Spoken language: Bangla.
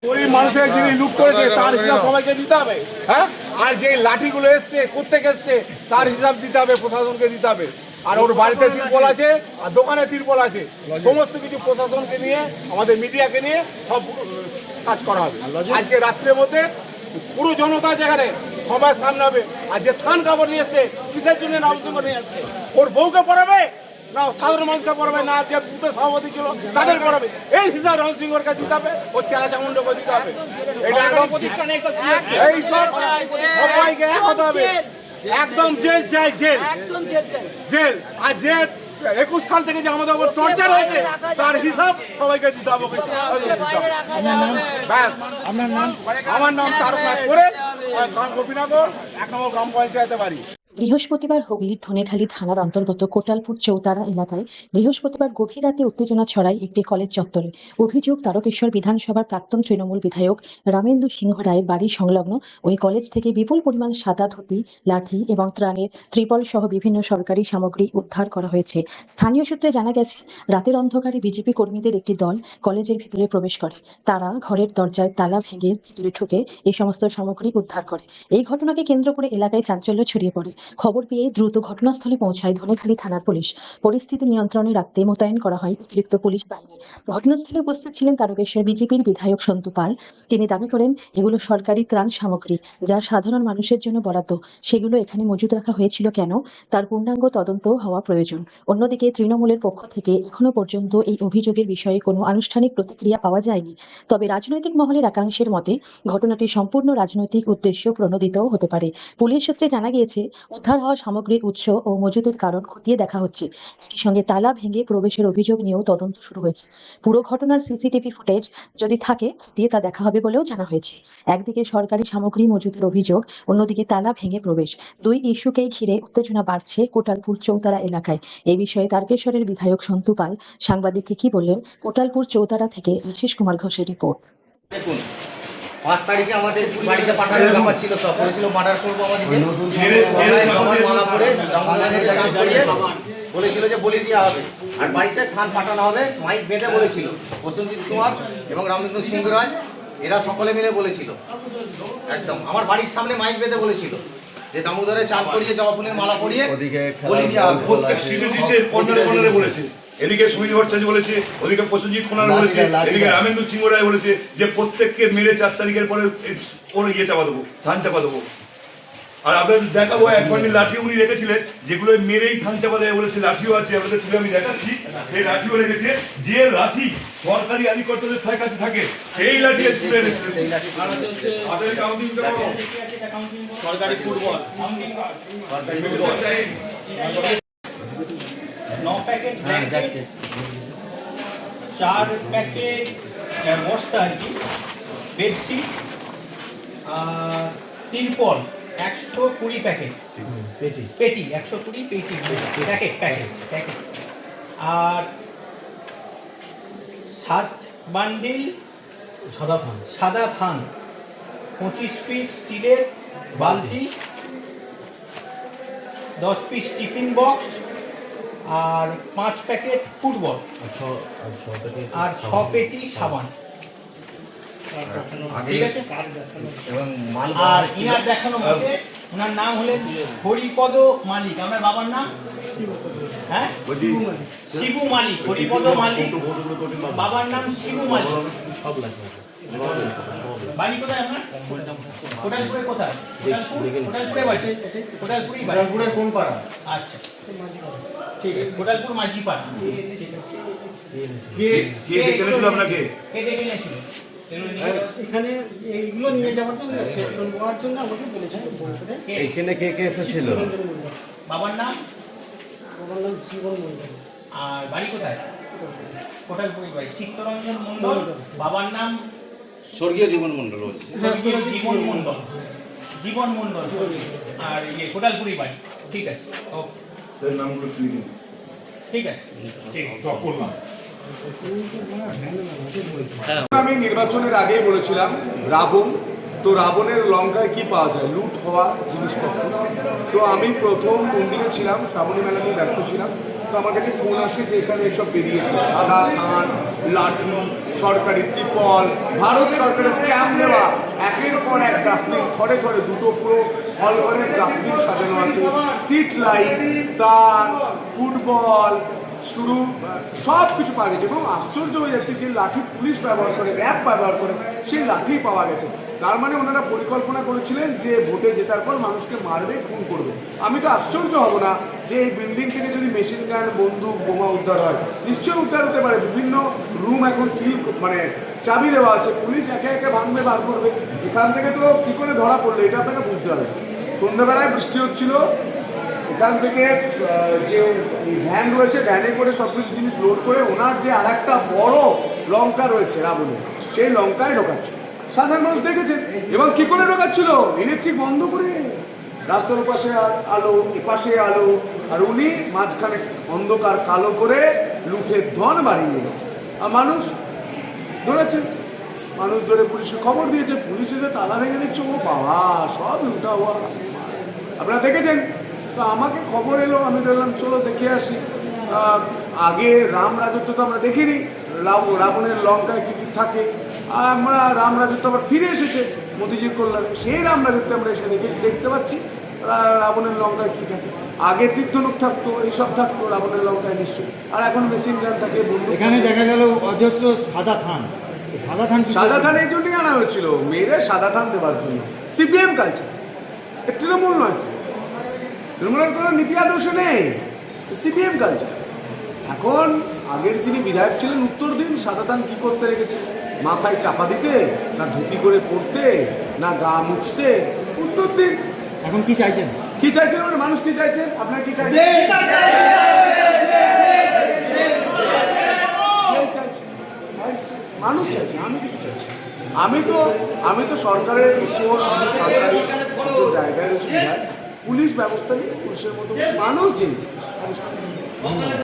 গরিব মানুষের যিনি লুট করেছে তার হিসাব সবাইকে দিতে হবে। হ্যাঁ, আর যে লাঠিগুলো এসছে কোত্থেকে এসছে তার হিসাব দিতে হবে, প্রশাসনকে দিতে হবে। আর ওর বাড়িতে তিরপল আছে আর দোকানে তিরপল আছে, সমস্ত কিছু প্রশাসনকে নিয়ে আমাদের মিডিয়াকে নিয়ে সব সার্চ করা হবে। আজকে রাত্রের মধ্যে পুরো জনতা যেখানে সবাই সামনে হবে। আর যে থান কাপড় নিয়ে এসছে কিসের জন্য নবসিংহ নিয়ে আসছে, ওর বউকে পড়াবে না সাধারণ মানুষকে পড়াবে, না যে বুথের সভাপতি ছিল তাদের পড়াবে, এই হিসাব রণসিংহকে দিতে হবে, ওর চেলা চামুন্ডকে দিতে হবে। এটা একদম এই সব সবাইকে এক হতে হবে, একদম জেল চাই, জেল জেল। আর যে 21 সাল থেকে যে আমাদের উপর টর্চার হয়েছে তার হিসাব সবাইকে দিতে হবে। আমার নাম তারকনাথ করে, গোপীনগর 1 নম্বর গ্রাম পঞ্চায়েতে বাড়ি। বৃহস্পতিবার হুগলির ধনেখালি থানার অন্তর্গত কোটালপুর চৌতারা এলাকায় বৃহস্পতিবার গভীর রাতে উত্তেজনা ছড়ায় একটি কলেজ চত্বরে। অভিযোগ, তারকেশ্বর বিধানসভার প্রাক্তন তৃণমূল বিধায়ক রামেন্দু সিংহ রায়ের বাড়ি সংলগ্ন ওই কলেজ থেকে বিপুল পরিমাণ সাদা ধুতি, লাঠি এবং ত্রাণের ত্রিপল সহ বিভিন্ন সরকারি সামগ্রী উদ্ধার করা হয়েছে। স্থানীয় সূত্রে জানা গেছে, রাতের অন্ধকারে বিজেপি কর্মীদের একটি দল কলেজের ভিতরে প্রবেশ করে। তারা ঘরের দরজায় তালা ভেঙে ভিতরে ঢুকে এই সমস্ত সামগ্রী উদ্ধার করে। এই ঘটনাকে কেন্দ্র করে এলাকায় চাঞ্চল্য ছড়িয়ে পড়ে। খবর পেয়ে দ্রুত ঘটনাস্থলে পৌঁছায় ধনেখালি থানার পুলিশ। পরিস্থিতি নিয়ন্ত্রণে রাখতে মোতায়েন করা হয় অতিরিক্ত পুলিশ বাহিনী। ঘটনাস্থলে উপস্থিত ছিলেন তারকেশ্বর বিজেপির বিধায়ক সন্তু পাল। তিনি দাবি করেন, এগুলো সরকারি ত্রাণ সামগ্রী যা সাধারণ মানুষের জন্য বরাদ্দ। সেগুলো এখানে মজুত রাখা হয়েছিল কেন, তার পূর্ণাঙ্গ তদন্ত হওয়া প্রয়োজন। অন্যদিকে তৃণমূলের পক্ষ থেকে এখনো পর্যন্ত এই অভিযোগের বিষয়ে কোনো আনুষ্ঠানিক প্রতিক্রিয়া পাওয়া যায়নি। তবে রাজনৈতিক মহলের একাংশের মতে ঘটনাটি সম্পূর্ণ রাজনৈতিক উদ্দেশ্য প্রণোদিত হতে পারে। পুলিশ সূত্রে জানা গিয়েছে, উদ্ধার হওয়া সামগ্রীর উৎস ও মজুতের কারণ খতিয়ে দেখা হচ্ছে। একই সঙ্গে তালা ভেঙে প্রবেশের অভিযোগ নিয়েও তদন্ত শুরু হয়েছে। পুরো ঘটনার সিসিটিভি ফুটেজ যদি থাকে খতিয়ে তা দেখা হবে বলেও জানা হয়েছে। একদিকে সরকারি সামগ্রী মজুতের অভিযোগ, অন্যদিকে তালা ভেঙে প্রবেশ। দুই ইস্যুকেই ঘিরে উত্তেজনা বাড়ছে কোটালপুর চৌতারা এলাকায়। এই বিষয়ে তারকেশ্বরের বিধায়ক সন্তু পাল সাংবাদিককে কি বললেন, কোটালপুর চৌতারা থেকে আশিস কুমার ঘোষের রিপোর্ট। দেখুন, 5 তারিখে আমাদের বাড়িতে পাঠানোর ব্যাপার ছিল, সব বলেছিল মার্ডার করবো আমাদেরকে, মালা পরে চান করিয়ে বলেছিল যে বলি দেওয়া হবে, আর বাড়িতে থান পাঠানো হবে, মাইক বেঁধে বলেছিল। প্রসেনজিৎ কুমার এবং রামেন্দু সিংহ রায় এরা সকলে মিলে বলেছিল, একদম আমার বাড়ির সামনে মাইক বেঁধে বলেছিল যে দামোদরে চান করিয়ে জবা ফুলের মালা পরিয়ে বলি দেওয়া হবে। বলেছে এদিকে সুমিত ভট্টাচার্য বলেছে, ওদিকে প্রসেনজিৎ কুমার বলেছে, এদিকে রামেন্দু সিংহ রায় বলেছে যে প্রত্যেককে মেরে 4 তারিখের পরে ওর ইয়ে চাপা দেবো, ধান চাপা দেবো। আর আপনাদের দেখাবো এক বান্ডিল লাঠি উনি রেখেছিলেন, যেগুলো মেরেই ধান চাপা দেয় বলেছে, লাঠিও আছে আপনাদের তুলে আমি দেখাচ্ছি। সেই লাঠিও রেখেছে, যে লাঠি সরকারি আধিকর্তাদের কাছে থাকে সেই লাঠি তুলে রেখেছে। সরকারি ফুটবল 9 প্যাকেট, 4 প্যাকেট বস্তা আর কি বেডশিট, আর তিরপল 120 প্যাকেট, পেটি 120 পেটি প্যাকেট, আর 7 বান্ডিল সাদা থান, 25 পিস স্টিলের বালতি, 10 পিস টিফিন বক্স, আর 5 প্যাকেট ফুটবল, আর 6 পেটি সাবান। আর ইনার দেখানো মতে ওনার নাম হলেন হরিপদ মালিক। আমার বাবার নাম হ্যাঁ শিবু মালিক, হরিপদ মালিক, বাবার নাম শিবু মালিক। বাড়ি কোথায় আপনার? কোটালপুরে কোথায়? কোটালপুরে বাড়ি, কোটালপুরের কোন পাড়া? আচ্ছা ঠিক আছে, কোটালপুর মাঝি পাড়া। কে ডেকে এনেছিল? এখানে এইগুলো নিয়ে যাওয়ার জন্য পেট্রোল দেওয়ার জন্য আমাকে বলেছিল। এখানে কে কে এসেছিল? বাবার নাম? বাবার নাম জীবন মন্ডল। আর বাড়ি কোথায়? কোটালপুরি বাড়ি। চিত্তরঞ্জন মন্ডল, বাবার নাম? স্বর্গীয় জীবন মন্ডল। স্বর্গীয় জীবন মন্ডল, জীবন মন্ডল। আর কোটালপুরি বাড়ি। ঠিক আছে, ওকে, ঠিক আছে, ঠিক করলাম। আমি নির্বাচনের আগেই বলেছিলাম রাবণ, তো রাবণের লঙ্কায় কি পাওয়া যায়? লুট হওয়া জিনিসপত্র। তো আমি প্রথম মন্দিরে ছিলাম, শ্রাবণী মেলা নিয়ে ব্যস্ত ছিলাম, তো আমার কাছে ফোন আসে যে এখানে এসব বেরিয়েছে, সাদা থান, লাঠি, সরকারি ত্রিপল, ভারত সরকারের স্ক্যাম দেওয়া, একের পর এক ডাস্টবিন, থরে থরে দুটো পুরো হল ঘরের ডাস্টবিন সাজানো আছে, স্ট্রিট লাইট, তার, ফুটবল, শুরু সব কিছু পাওয়া গেছে। এবং আশ্চর্য হয়ে যাচ্ছে যে লাঠি পুলিশ ব্যবহার করে, র্যাব ব্যবহার করে, সেই লাঠি পাওয়া গেছে। তার মানে ওনারা পরিকল্পনা করেছিলেন যে ভোটে জেতার পর মানুষকে মারবে, খুন করবে। আমি তো আশ্চর্য হব না যে এই বিল্ডিং থেকে যদি মেশিন গান, বন্দুক, বোমা উদ্ধার হয়, নিশ্চয়ই উদ্ধার হতে পারে। বিভিন্ন রুম এখন মানে চাবি দেওয়া আছে, পুলিশ একে একে ভাঙবে, বার করবে। এখান থেকে তো কী করে ধরা পড়লো এটা আপনাকে বুঝতে হবে। সন্ধ্যাবেলায় বৃষ্টি হচ্ছিল, এখান থেকে যে ভ্যান রয়েছে, ভ্যানে করে সব কিছু জিনিস লোড করে ওনার যে আর একটা বড় লঙ্কা রয়েছে রাবণের, সেই লঙ্কায় ঢোকাচ্ছে। সাধারণ মানুষ দেখেছেন। এবং কি করে ঢোকাচ্ছিল? ইলেকট্রিক বন্ধ করে, রাস্তার ওপাশে আলো, এপাশে আলো, আর উনি মাঝখানে অন্ধকার কালো করে লুঠের ধন বাড়ি নিয়ে গেছে। আর মানুষ ধরেছে, মানুষ ধরে পুলিশকে খবর দিয়েছে, পুলিশ এসে তালা ভেঙে দেখছে, ও বাবা সব লুটা হওয়া। আপনারা দেখেছেন। তো আমাকে খবর এলো, আমি দেখলাম চলো দেখে আসি। আগে রাম রাজত্ব তো আমরা দেখিনি, রাবণের লঙ্কায় কী কী থাকে। আমরা রাম রাজত্ব আবার ফিরে এসেছে মোদিজির কল্যাণে, সেই রাম রাজত্ব আমরা এসে দেখতে পাচ্ছি রাবণের লঙ্কায় কী থাকে। আগে তীর্থনুক থাকতো, এইসব থাকতো রাবণের লঙ্কায় নিশ্চয়ই। আর এখন মেশিন গান থাকে, বন্ধু। এখানে দেখা গেল অজস্র সাদা থান। সাদা থান এই জন্যই আনা হয়েছিল, মেয়েদের সাদা থান দেওয়ার জন্য। সিপিএম কালচার, তৃণমূল নয় তো, তৃণমূলের কোনো নীতি আদর্শ নেই, সিপিএম কালচার। এখন আগের যিনি বিধায়ক ছিলেন উত্তর দিন, সাদা থান কী করতে রেখেছে? মাথায় চাপা দিতে, না ধুতি করে পড়তে, না গা মুছতে? উত্তর দিন। এখন কি চাইছেন? কি চাইছেন মানে মানুষ কি চাইছেন? আপনার কি চাইছেন? মানুষ চাইছে, আমি কিছু চাইছি। আমি তো সরকারের উপর, সরকারি জায়গায় রয়েছে, পুলিশ ব্যবস্থা নিয়ে পুলিশের মতো মানুষ চেয়েছে।